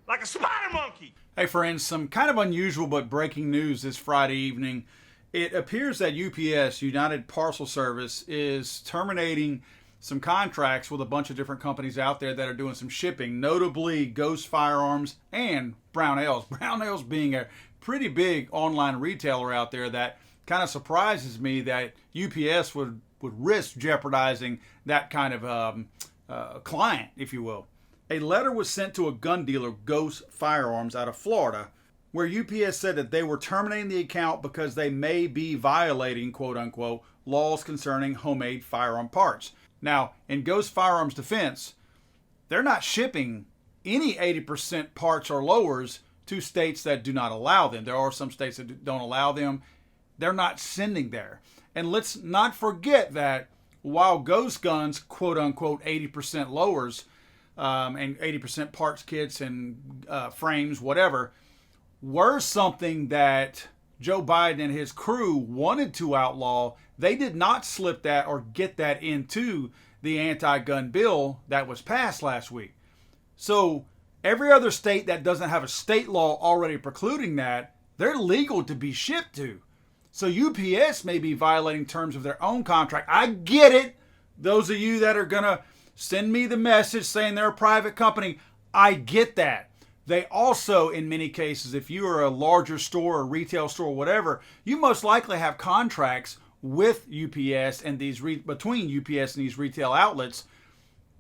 like a spider monkey. Hey friends, some kind of unusual but breaking news this Friday evening. It appears that UPS, United Parcel Service, is terminating some contracts with a bunch of different companies out there that are doing some shipping, notably Ghost Firearms and Brownells. Brownells being a pretty big online retailer out there that kind of surprises me that UPS would risk jeopardizing that kind of client, if you will. A letter was sent to a gun dealer, Ghost Firearms, out of Florida, where UPS said that they were terminating the account because they may be violating, quote unquote, laws concerning homemade firearm parts. Now, in Ghost Firearms' defense, they're not shipping any 80% parts or lowers to states that do not allow them. There are some states that don't allow them. They're not sending there. And let's not forget that while Ghost guns, quote unquote, 80% lowers, and 80% parts kits and frames, whatever, were something that Joe Biden and his crew wanted to outlaw, they did not slip that or get that into the anti-gun bill that was passed last week. So every other state that doesn't have a state law already precluding that, they're legal to be shipped to. So UPS may be violating terms of their own contract. I get it. Those of you that are going to send me the message saying they're a private company, I get that. They also, in many cases, if you are a larger store or retail store, whatever, you most likely have contracts with UPS and between UPS and these retail outlets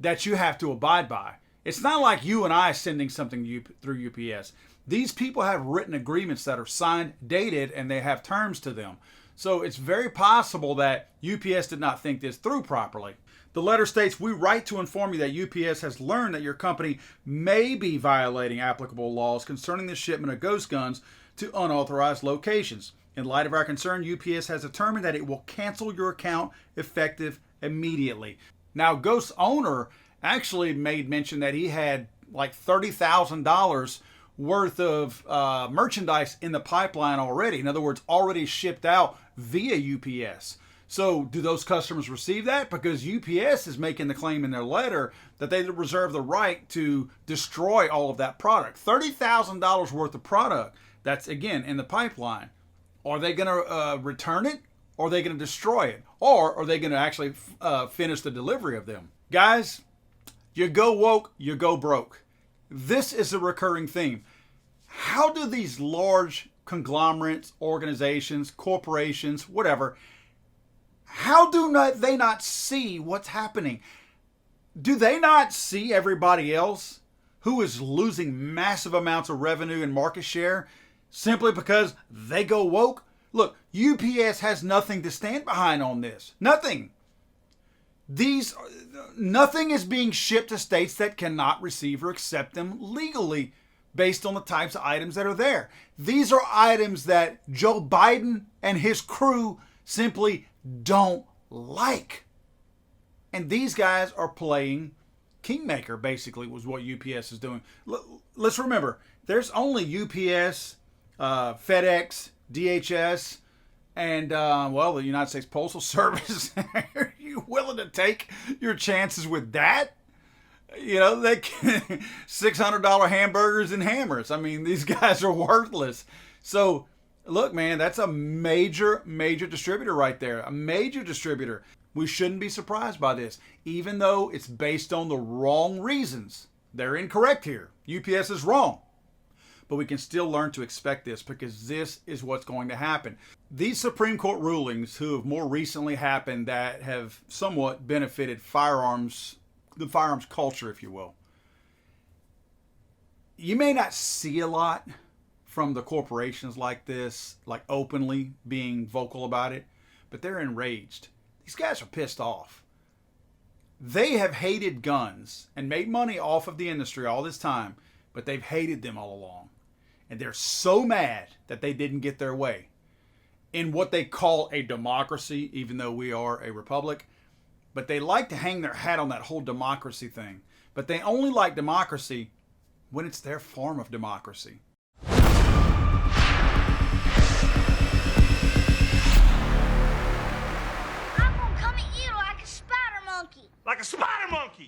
that you have to abide by. It's not like you and I sending something through UPS. These people have written agreements that are signed, dated, and they have terms to them. So it's very possible that UPS did not think this through properly. The letter states, "We write to inform you that UPS has learned that your company may be violating applicable laws concerning the shipment of ghost guns to unauthorized locations. In light of our concern, UPS has determined that it will cancel your account effective immediately." Now, Ghost's owner actually made mention that he had like $30,000 worth of merchandise in the pipeline already. In other words, already shipped out via UPS. So do those customers receive that? Because UPS is making the claim in their letter that they reserve the right to destroy all of that product. $30,000 worth of product that's, again, in the pipeline. Are they going to return it? Or are they going to destroy it? Or are they going to actually finish the delivery of them? Guys, you go woke, you go broke. This is a recurring theme. How do these large conglomerates, organizations, corporations, whatever, how do they not see what's happening? Do they not see everybody else who is losing massive amounts of revenue and market share simply because they go woke? Look, UPS has nothing to stand behind on this. Nothing. Nothing is being shipped to states that cannot receive or accept them legally based on the types of items that are there. These are items that Joe Biden and his crew simply don't like. And these guys are playing kingmaker, basically, was what UPS is doing. Let's remember, there's only UPS, FedEx, DHS, and, the United States Postal Service. Are you willing to take your chances with that? You know, they $600 hamburgers and hammers. I mean, these guys are worthless. So, look, man, that's a major, major distributor right there. A major distributor. We shouldn't be surprised by this, even though it's based on the wrong reasons. They're incorrect here. UPS is wrong. But we can still learn to expect this because this is what's going to happen. These Supreme Court rulings who have more recently happened that have somewhat benefited the firearms culture, if you will. You may not see a lot from the corporations like this, like openly being vocal about it, but they're enraged. These guys are pissed off. They have hated guns and made money off of the industry all this time, but they've hated them all along. And they're so mad that they didn't get their way in what they call a democracy, even though we are a republic. But they like to hang their hat on that whole democracy thing. But they only like democracy when it's their form of democracy. I'm gonna come at you like a spider monkey. Like a spider monkey!